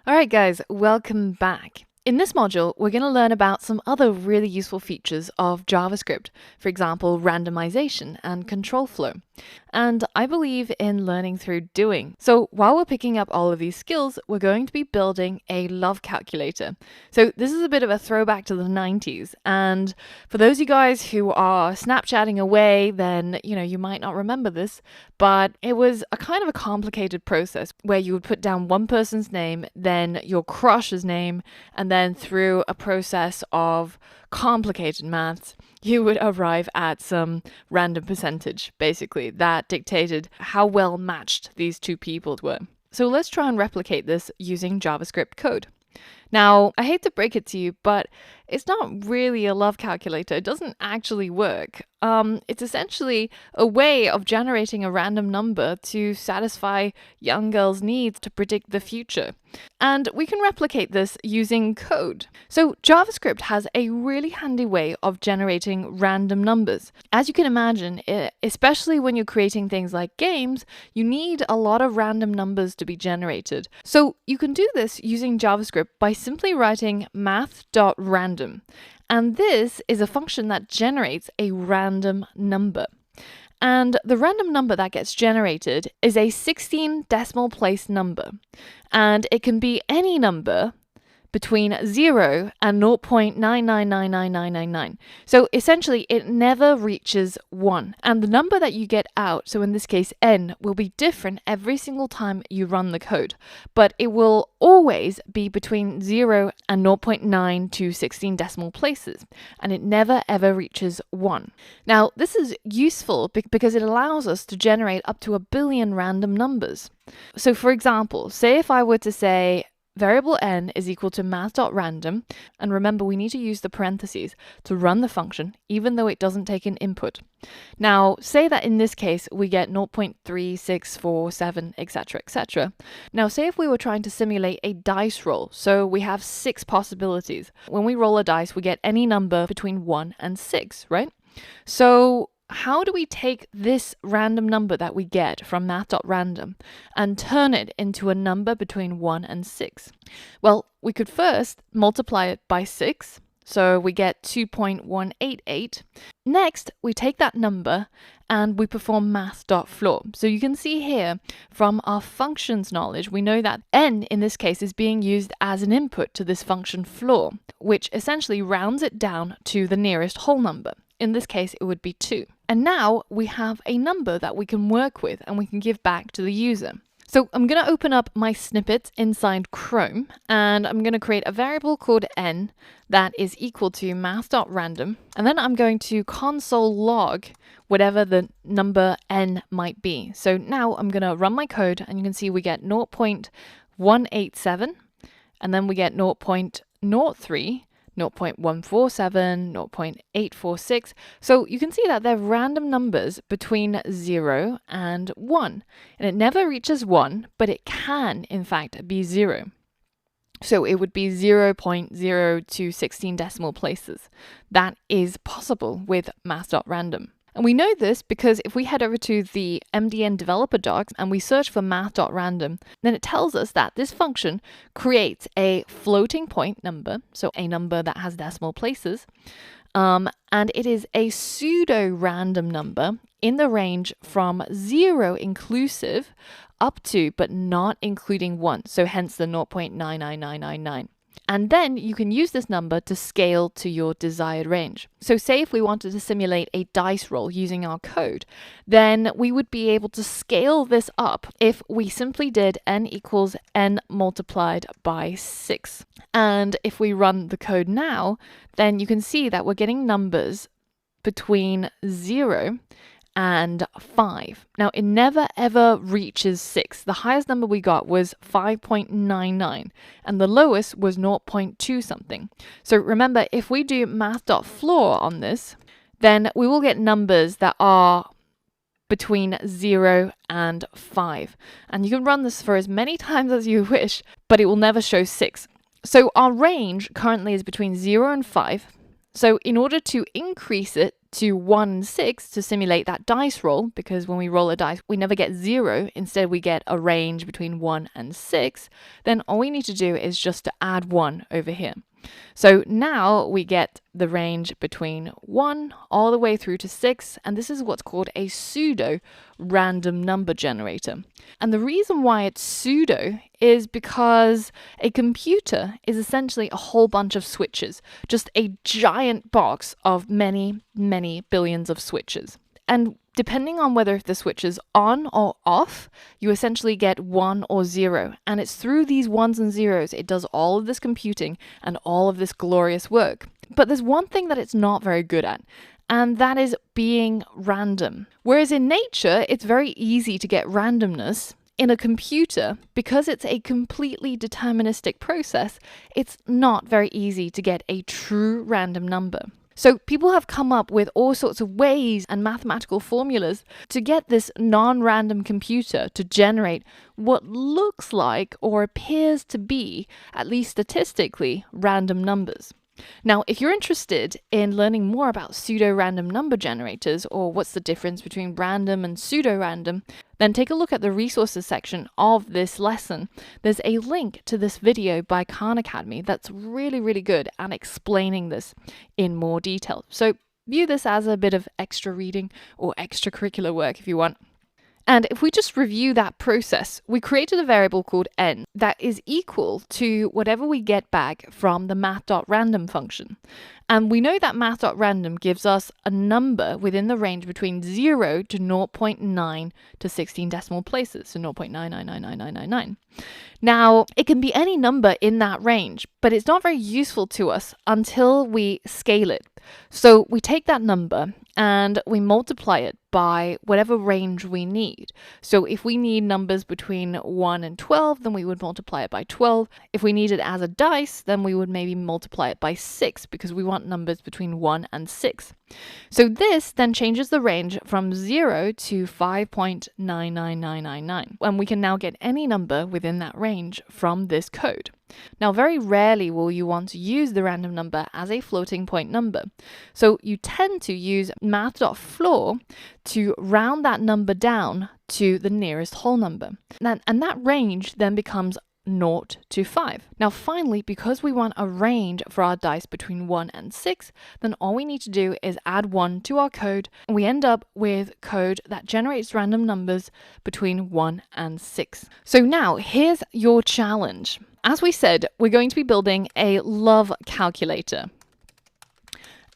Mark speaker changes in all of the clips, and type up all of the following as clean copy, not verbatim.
Speaker 1: Alright guys, welcome back. In this module, we're going to learn about some other really useful features of JavaScript, for example, randomization and control flow. And I believe in learning through doing. So while we're picking up all of these skills, we're going to be building a love calculator. So this is a bit of a throwback to the 90s. And for those of you guys who are Snapchatting away, then, you might not remember this, but it was a kind of a complicated process where you would put down one person's name, then your crush's name, and then through a process of complicated maths, you would arrive at some random percentage, basically, that dictated how well matched these two people were. So let's try and replicate this using JavaScript code. Now, I hate to break it to you, but it's not really a love calculator. It doesn't actually work. It's essentially a way of generating a random number to satisfy young girls' needs to predict the future. And we can replicate this using code. So JavaScript has a really handy way of generating random numbers. As you can imagine, especially when you're creating things like games, you need a lot of random numbers to be generated. So you can do this using JavaScript by simply writing math.random. And this is a function that generates a random number. And the random number that gets generated is a 16 decimal place number. And it can be any number between 0 and 0.9999999. So essentially, it never reaches 1. And the number that you get out, so in this case n, will be different every single time you run the code. But it will always be between 0 and 0.9 to 16 decimal places. And it never ever reaches 1. Now, this is useful because it allows us to generate up to 1 billion random numbers. So for example, say if I were to say variable n is equal to math.random, and remember we need to use the parentheses to run the function even though it doesn't take an input. Now say that in this case we get 0.3647 etc etc. Now say if we were trying to simulate a dice roll, so we have 6 possibilities. When we roll a dice we get any number between 1 and 6, right? So how do we take this random number that we get from math.random and turn it into a number between 1 and 6? Well, we could first multiply it by 6, so we get 2.188. Next, we take that number and we perform math.floor. So you can see here from our functions knowledge, we know that n in this case is being used as an input to this function floor, which essentially rounds it down to the nearest whole number. In this case, it would be 2. And now we have a number that we can work with and we can give back to the user. So I'm going to open up my snippet inside Chrome and I'm going to create a variable called n that is equal to math.random. And then I'm going to console log whatever the number n might be. So now I'm going to run my code and you can see we get 0.187 and then we get 0.03. 0.147, 0.846. So you can see that they're random numbers between 0 and 1. And it never reaches 1, but it can, in fact, be 0. So it would be 0.0 to 16 decimal places. That is possible with math.random. And we know this because if we head over to the MDN developer docs and we search for math.random, then it tells us that this function creates a floating point number, so a number that has decimal places, and it is a pseudo-random number in the range from 0 inclusive up to, but not including 1, so hence the 0.99999. And then you can use this number to scale to your desired range. So say if we wanted to simulate a dice roll using our code, then we would be able to scale this up if we simply did n equals n multiplied by 6. And if we run the code now, then you can see that we're getting numbers between 0 and 5. Now, it never ever reaches 6. The highest number we got was 5.99, and the lowest was 0.2 something. So remember, if we do math.floor on this, then we will get numbers that are between 0 and 5. And you can run this for as many times as you wish, but it will never show 6. So our range currently is between 0 and 5. So in order to increase it to 1 and 6 to simulate that dice roll, because when we roll a dice, we never get 0. Instead, we get a range between 1 and 6. Then all we need to do is just to add 1 over here. So now we get the range between 1 all the way through to 6, and this is what's called a pseudo random number generator. And the reason why it's pseudo is because a computer is essentially a whole bunch of switches, just a giant box of many, many billions of switches. And depending on whether the switch is on or off, you essentially get 1 or 0. And it's through these ones and zeros it does all of this computing and all of this glorious work. But there's one thing that it's not very good at, and that is being random. Whereas in nature, it's very easy to get randomness. In a computer, because it's a completely deterministic process, it's not very easy to get a true random number. So people have come up with all sorts of ways and mathematical formulas to get this non-random computer to generate what looks like or appears to be, at least statistically, random numbers. Now, if you're interested in learning more about pseudo-random number generators, or what's the difference between random and pseudo-random, then take a look at the resources section of this lesson. There's a link to this video by Khan Academy that's really, really good at explaining this in more detail. So view this as a bit of extra reading or extracurricular work if you want. And if we just review that process, we created a variable called n that is equal to whatever we get back from the math.random function. And we know that math.random gives us a number within the range between 0 to 0.9 to 16 decimal places, so 0.9999999. Now, it can be any number in that range, but it's not very useful to us until we scale it. So we take that number and we multiply it by whatever range we need. So if we need numbers between 1 and 12, then we would multiply it by 12. If we need it as a dice, then we would maybe multiply it by 6, because we want numbers between 1 and 6. So this then changes the range from 0 to 5.99999. And we can now get any number within that range from this code. Now, very rarely will you want to use the random number as a floating point number. So you tend to use math.floor to round that number down to the nearest whole number. And that range then becomes 0 to 5. Now finally, because we want a range for our dice between 1 and 6, then all we need to do is add 1 to our code, and we end up with code that generates random numbers between 1 and 6. So now here's your challenge. As we said, we're going to be building a love calculator.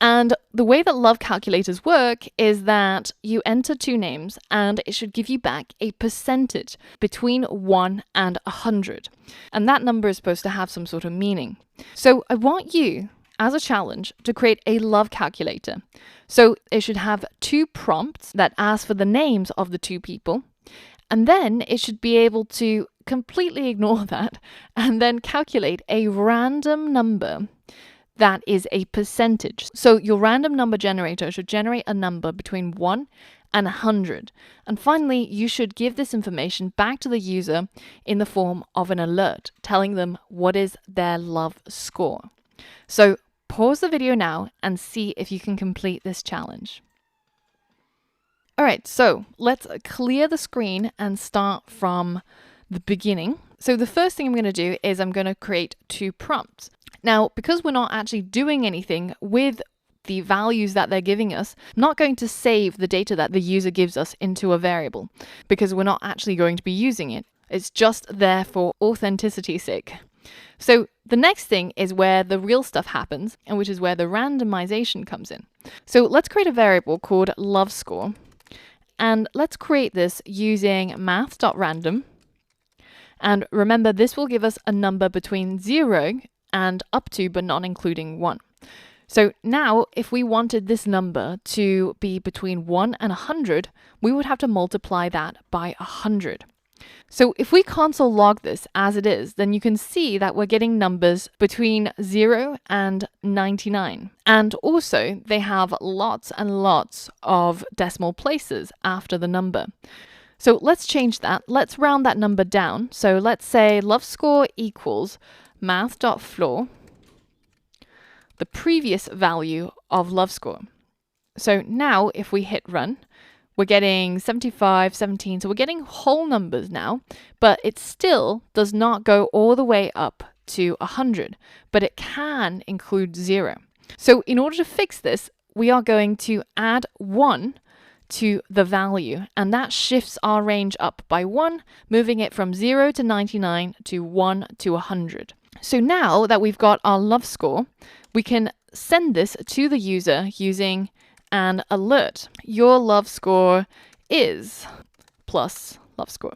Speaker 1: And the way that love calculators work is that you enter two names and it should give you back a percentage between 1 and 100. And that number is supposed to have some sort of meaning. So I want you, as a challenge, to create a love calculator. So it should have two prompts that ask for the names of the two people. And then it should be able to completely ignore that and then calculate a random number that is a percentage. So your random number generator should generate a number between 1 and 100. And finally, you should give this information back to the user in the form of an alert, telling them what is their love score. So pause the video now and see if you can complete this challenge. All right, so let's clear the screen and start from the beginning. So the first thing I'm going to do is I'm going to create two prompts. Now, because we're not actually doing anything with the values that they're giving us, I'm not going to save the data that the user gives us into a variable, because we're not actually going to be using it. It's just there for authenticity's sake. So the next thing is where the real stuff happens, and which is where the randomization comes in. So let's create a variable called love score. And let's create this using math.random. And remember, this will give us a number between 0 and up to, but not including 1. So now, if we wanted this number to be between 1 and 100, we would have to multiply that by 100. So if we console log this as it is, then you can see that we're getting numbers between 0 and 99. And also, they have lots and lots of decimal places after the number. So let's change that. Let's round that number down. So let's say love score equals math.floor, the previous value of love score. So now if we hit run, we're getting 75, 17, so we're getting whole numbers now, but it still does not go all the way up to 100, but it can include 0. So in order to fix this, we are going to add 1 to the value, and that shifts our range up by 1, moving it from 0 to 99 to 1 to 100. So now that we've got our love score, we can send this to the user using an alert. Your love score is plus love score.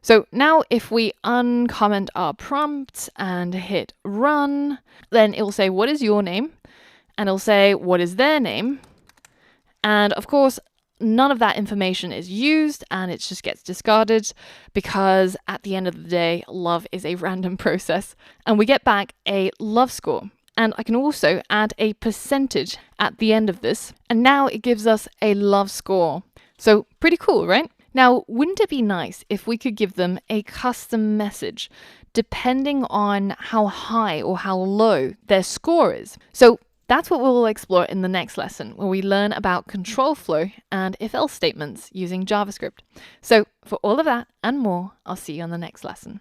Speaker 1: So now if we uncomment our prompt and hit run, then it will say, what is your name? And it'll say, what is their name? And of course, none of that information is used and it just gets discarded because at the end of the day, love is a random process and we get back a love score. And I can also add a percentage at the end of this. And now it gives us a love score. So pretty cool, right? Now, wouldn't it be nice if we could give them a custom message depending on how high or how low their score is? So that's what we'll explore in the next lesson, where we learn about control flow and if-else statements using JavaScript. So for all of that and more, I'll see you on the next lesson.